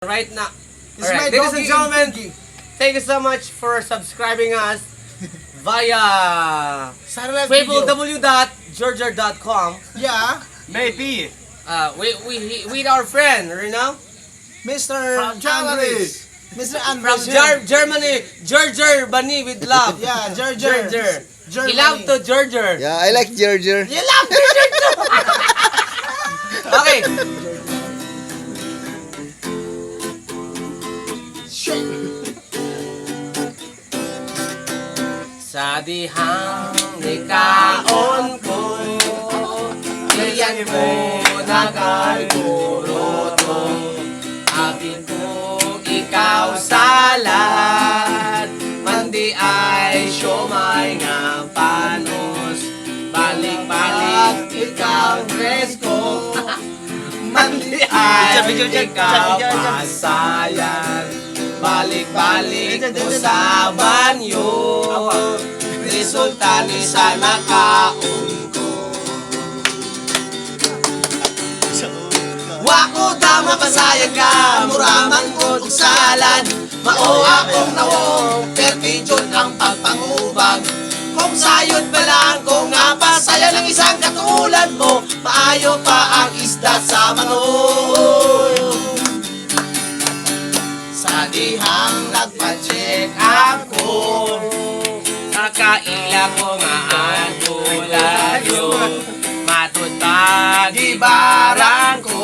Right now. This is my Alright, ladies doggy and gentlemen, Pinky. thank you so much for subscribing us via Sana live video. www.georgia.com. Yeah, Maybe. We with our friend, you know, Mr. From Germany. Andres. Mr. from Andres. Germany, Georgia Bani with love. Yeah, Georgia. Germany. He love to Georgia. Yeah, I like Georgia. You love Georgia too. Okay. Sa dihang nikaon ko, iyan ko nagaguro. Abin ko ikaw salad, mandi ay siomay nga panos. Balik-balik ikaw presko, mandi ay ikaw pasayan. Balik-balik ko sa banyo, resulta ni sa nakaon ko. Wako dama pasayag ka, muraman ko uksalan. Mao akong nawong, pertidyon ang pagpangubag. Kung sayod pa lang, kung nga pasaya ng isang katulad mo, maayo pa ang isda sa manoy. Sa dihang nagpa-check ako, nakaila ko nga ang tuladyo. Matutag ibarang ko,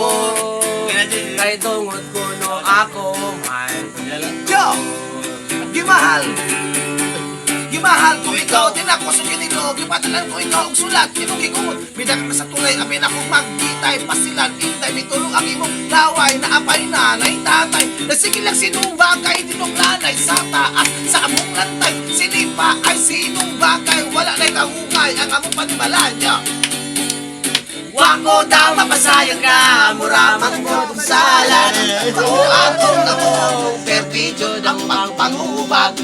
kay tungod ko no ako man. Yo! Gimahal! Gimahal ko ikaw, tinakos ang kinilo, gipadalan ko ikaw og sulat, kinugigod. Bidak na sa tulay, amin akong magkitay, pasilan, intay, mitulong ang imong laway, na apay nanay, tatay. Nasigil lang sinong bagay, dinuklanay sa taas, sa among lantay. Sinipa ay sinong bagay, wala na'y kahungay, ang among panimalanya. Wako daw mapasayang ka, muraman ko kung salan. Kung atong namong perpidyo ng pangpangubag.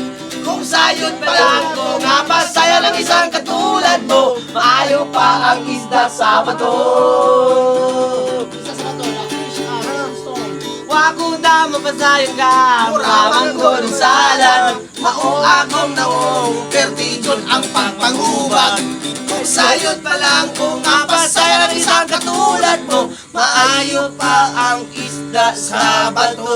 Kung sayod pa lang, kung nga pasaya ng isang katulad mo, maayo pa ang isda sa bato. Wako daw mapasayang ka, muraman ko kung salan. Mao akong nawong perpidyo ang pangpangubag. Kung sayod pa lang, kung nga pasaya ng isang katulad mo, Maayo pa ang isda sa bato.